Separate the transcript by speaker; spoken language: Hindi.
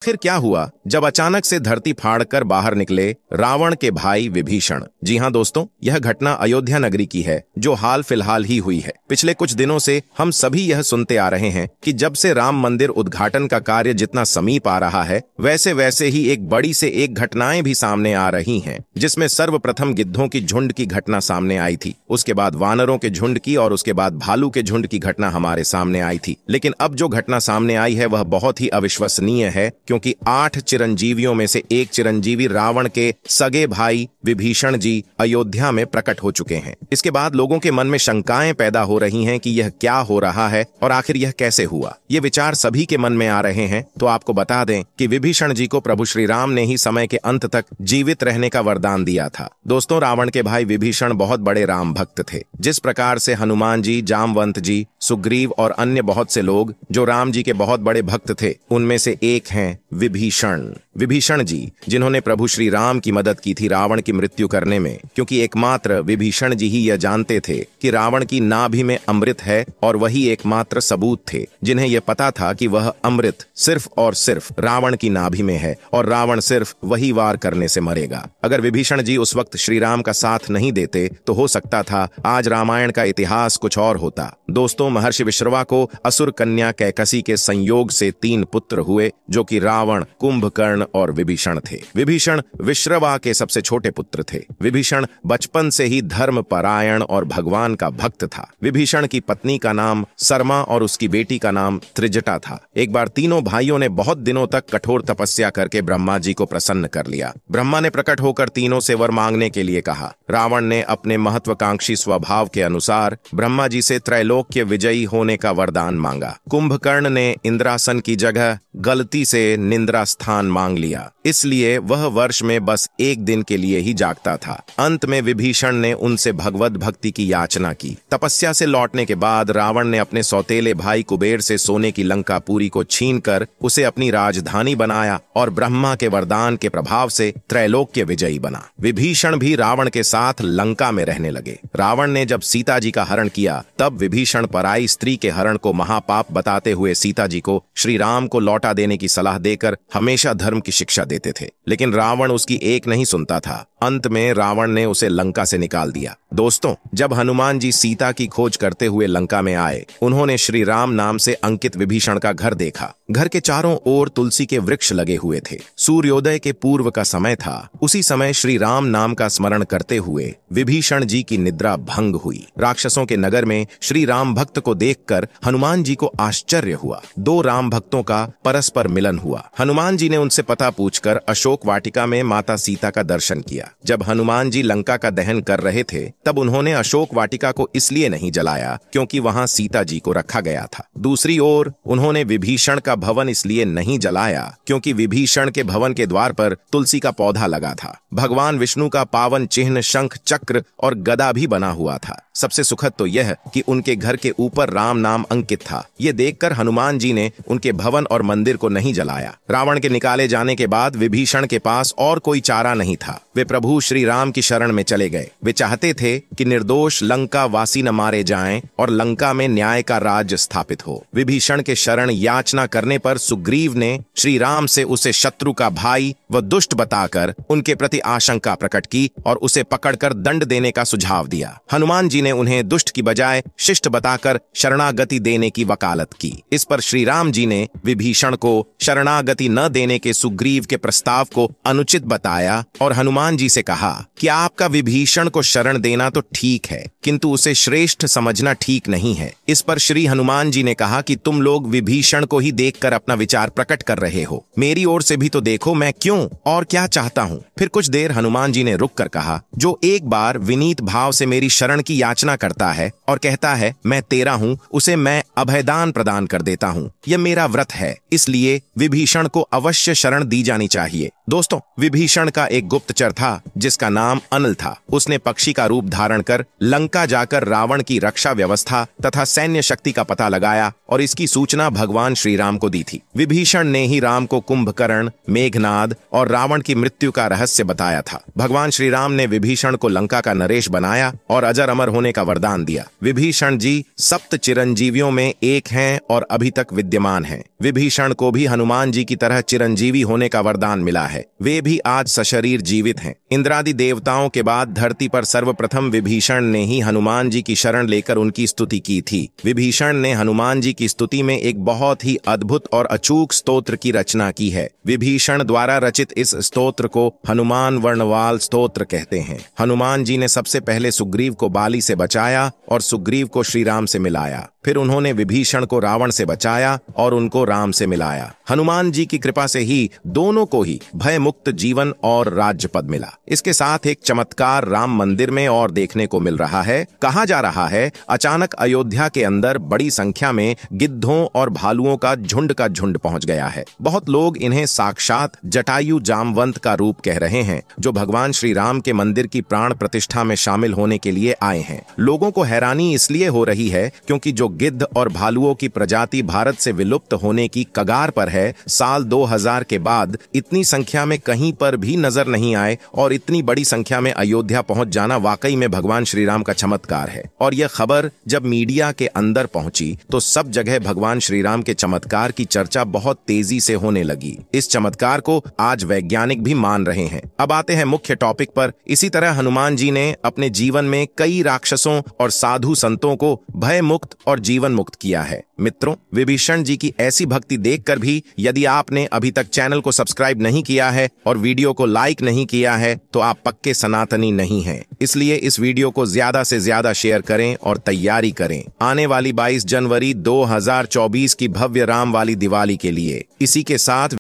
Speaker 1: फिर क्या हुआ जब अचानक से धरती फाड़कर बाहर निकले रावण के भाई विभीषण। जी हाँ दोस्तों, यह घटना अयोध्या नगरी की है जो हाल फिलहाल ही हुई है। पिछले कुछ दिनों से हम सभी यह सुनते आ रहे हैं कि जब से राम मंदिर उद्घाटन का कार्य जितना समीप आ रहा है, वैसे वैसे ही एक बड़ी से एक घटनाएं भी सामने आ रही हैं, जिसमें सर्वप्रथम गिद्धों की झुंड की घटना सामने आई थी, उसके बाद वानरों के झुंड की और उसके बाद भालू के झुंड की घटना हमारे सामने आई थी। लेकिन अब जो घटना सामने आई है वह बहुत ही अविश्वसनीय है, क्योंकि 8 चिरंजीवियों में से एक चिरंजीवी रावण के सगे भाई विभीषण जी अयोध्या में प्रकट हो चुके हैं। इसके बाद लोगों के मन में शंकाएं पैदा हो रही हैं कि यह क्या हो रहा है और आखिर यह कैसे हुआ। ये विचार सभी के मन में आ रहे हैं। तो आपको बता दें कि विभीषण जी को प्रभु श्री राम ने ही समय के अंत तक जीवित रहने का वरदान दिया था। दोस्तों, रावण के भाई विभीषण बहुत बड़े राम भक्त थे। जिस प्रकार से हनुमान जी, जामवंत जी, सुग्रीव और अन्य बहुत से लोग जो राम जी के बहुत बड़े भक्त थे, उनमें से एक हैं विभीषण जी, जिन्होंने प्रभु श्री राम की मदद की थी रावण की मृत्यु करने में, क्योंकि एकमात्र विभीषण जी ही यह जानते थे कि रावण की नाभि में अमृत है और वही एकमात्र सबूत थे जिन्हें यह पता था कि वह अमृत सिर्फ और सिर्फ रावण की नाभि में है और रावण सिर्फ वही वार करने से मरेगा। अगर विभीषण जी उस वक्त श्री राम का साथ नहीं देते तो हो सकता था आज रामायण का इतिहास कुछ और होता। दोस्तों, महर्षि विश्रवा को असुर कन्या कैकसी के संयोग से 3 पुत्र हुए, जो कि रावण, कुंभकर्ण और विभीषण थे। विभीषण विश्रवा के सबसे छोटे पुत्र थे। विभीषण बचपन से ही धर्मपरायण और भगवान का भक्त था। विभीषण की पत्नी का नाम सरमा और उसकी बेटी का नाम त्रिजटा था। एक बार तीनों भाइयों ने बहुत दिनों तक कठोर तपस्या करके ब्रह्मा जी को प्रसन्न कर लिया। ब्रह्मा ने प्रकट होकर तीनों से वर मांगने के लिए कहा। रावण ने अपने महत्वाकांक्षी स्वभाव के अनुसार ब्रह्मा जी से त्रैलोक्य विजयी होने का वरदान मांगा। कुंभकर्ण ने इंद्रासन की जगह गलती से निंद्रा स्थान मांग लिया, इसलिए वह वर्ष में बस 1 दिन के लिए ही जागता था। अंत में विभीषण ने उनसे भगवत भक्ति की याचना की। तपस्या से लौटने के बाद रावण ने अपने सौतेले भाई कुबेर से सोने की लंकापुरी को छीनकर उसे अपनी राजधानी बनाया और ब्रह्मा के वरदान के प्रभाव से त्रैलोक्य विजयी बना। विभीषण भी रावण के साथ लंका में रहने लगे। रावण ने जब सीता जी का हरण किया, तब विभीषण पराई स्त्री के हरण को महापाप बताते हुए सीता जी को श्री राम को लौटा देने की सलाह देकर हमेशा धर्म की शिक्षा देते थे। लेकिन रावण उसकी एक नहीं सुनता था। अंत में रावण ने उसे लंका से निकाल दिया। दोस्तों, जब हनुमान जी सीता की खोज करते हुए लंका में आए, उन्होंने श्री राम नाम से अंकित विभीषण का घर देखा। घर के चारों ओर तुलसी के वृक्ष लगे हुए थे। सूर्योदय के पूर्व का समय था। उसी समय श्री राम नाम का स्मरण करते हुए विभीषण जी की निद्रा भंग हुई। राक्षसों के नगर में श्री राम भक्त को देखकर हनुमान जी को आश्चर्य हुआ। 2 राम भक्तों का परस्पर मिलन हुआ। हनुमान जी ने उनसे पता पूछकर अशोक वाटिका में माता सीता का दर्शन किया। जब हनुमान जी लंका का दहन कर रहे थे, तब उन्होंने अशोक वाटिका को इसलिए नहीं जलाया क्योंकि वहां सीता जी को रखा गया था। दूसरी ओर उन्होंने विभीषण का भवन इसलिए नहीं जलाया क्योंकि विभीषण के भवन के द्वार पर तुलसी का पौधा लगा था। भगवान विष्णु का पावन चिन्ह शंख, चक्र और गदा भी बना हुआ था। सबसे सुखद तो यह कि उनके घर के ऊपर राम नाम अंकित था। ये देखकर हनुमान जी ने उनके भवन और मंदिर को नहीं जलाया। रावण के निकाले जाने के बाद विभीषण के पास और कोई चारा नहीं था। वे प्रभु श्री राम की शरण में चले गए। वे चाहते थे कि निर्दोष लंका वासी न मारे जाएं और लंका में न्याय का राज्य स्थापित हो। विभीषण के शरण याचना करने पर सुग्रीव ने श्री राम से उसे शत्रु का भाई व दुष्ट बताकर उनके प्रति आशंका प्रकट की और उसे पकड़कर दंड देने का सुझाव दिया। हनुमान जी ने उन्हें दुष्ट की बजाय शिष्ट बताकर शरणागति देने की वकालत की। इस पर श्री राम जी ने विभीषण को शरणागति न देने के सुग्रीव के प्रस्ताव को अनुचित बताया और हनुमान जी से कहा कि आपका विभीषण को शरण देना तो ठीक है, किंतु उसे श्रेष्ठ समझना ठीक नहीं है। इस पर श्री हनुमान जी ने कहा कि तुम लोग विभीषण को ही देखकर अपना विचार प्रकट कर रहे हो, मेरी ओर से भी तो देखो मैं क्यों और क्या चाहता हूँ। फिर कुछ देर हनुमान जी ने रुक कर कहा, जो एक बार विनीत भाव से मेरी शरण की याचना करता है और कहता है मैं तेरा हूँ, उसे मैं अभयदान प्रदान कर देता हूँ। यह मेरा व्रत है, इसलिए विभीषण को अवश्य शरण दी जानी चाहिए। दोस्तों, विभीषण का एक गुप्तचर था जिसका नाम अनल था। उसने पक्षी का रूप धारण कर लंका लंका जाकर रावण की रक्षा व्यवस्था तथा सैन्य शक्ति का पता लगाया और इसकी सूचना भगवान श्री राम को दी थी। विभीषण ने ही राम को कुंभकर्ण, मेघनाद और रावण की मृत्यु का रहस्य बताया था। भगवान श्री राम ने विभीषण को लंका का नरेश बनाया और अजर अमर होने का वरदान दिया। विभीषण जी सप्त चिरंजीवियों में एक हैं और अभी तक विद्यमान हैं। विभीषण को भी हनुमान जी की तरह चिरंजीवी होने का वरदान मिला है। वे भी आज सशरीर जीवित हैं। इंद्रादि देवताओं के बाद धरती पर सर्वप्रथम विभीषण ने ही हनुमान जी की शरण लेकर उनकी स्तुति की थी। विभीषण ने हनुमान जी की स्तुति में एक बहुत ही अद्भुत और अचूक स्तोत्र की रचना की है। विभीषण द्वारा रचित इस स्तोत्र को हनुमान वर्णवाल स्तोत्र कहते हैं। हनुमान जी ने सबसे पहले सुग्रीव को बाली से बचाया और सुग्रीव को श्री राम से मिलाया। फिर उन्होंने विभीषण को रावण से बचाया और उनको राम से मिलाया। हनुमान जी की कृपा से ही दोनों को ही भय मुक्त जीवन और राज्य पद मिला। इसके साथ एक चमत्कार राम मंदिर में और देखने को मिल रहा है। कहा जा रहा है अचानक अयोध्या के अंदर बड़ी संख्या में गिद्धों और भालुओं का झुंड पहुंच गया है। बहुत लोग इन्हें साक्षात जटायु जामवंत का रूप कह रहे हैं, जो भगवान श्री राम के मंदिर की प्राण प्रतिष्ठा में शामिल होने के लिए आए हैं। लोगों को हैरानी इसलिए हो रही है क्योंकि जो गिद्ध और भालुओं की प्रजाति भारत से विलुप्त होने की कगार पर है, साल 2000 के बाद इतनी संख्या में कहीं पर भी नजर नहीं आए और इतनी बड़ी संख्या में अयोध्या पहुंच जाना वाकई में भगवान श्री राम का चमत्कार है। और यह खबर जब मीडिया के अंदर पहुंची तो सब जगह भगवान श्री राम के चमत्कार की चर्चा बहुत तेजी से होने लगी। इस चमत्कार को आज वैज्ञानिक भी मान रहे हैं। अब आते हैं मुख्य टॉपिक पर। इसी तरह हनुमान जी ने अपने जीवन में कई राक्षसों और साधु संतों को भय मुक्त और जीवन मुक्त किया है। मित्रों, विभीषण जी की ऐसी भक्ति देखकर भी यदि आपने अभी तक चैनल को सब्सक्राइब नहीं किया है और वीडियो को लाइक नहीं किया है तो आप पक्के सनातनी नहीं हैं। इसलिए इस वीडियो को ज्यादा से ज्यादा शेयर करें और तैयारी करें आने वाली 22 जनवरी 2024 की भव्य राम वाली दिवाली के लिए। इसी के साथ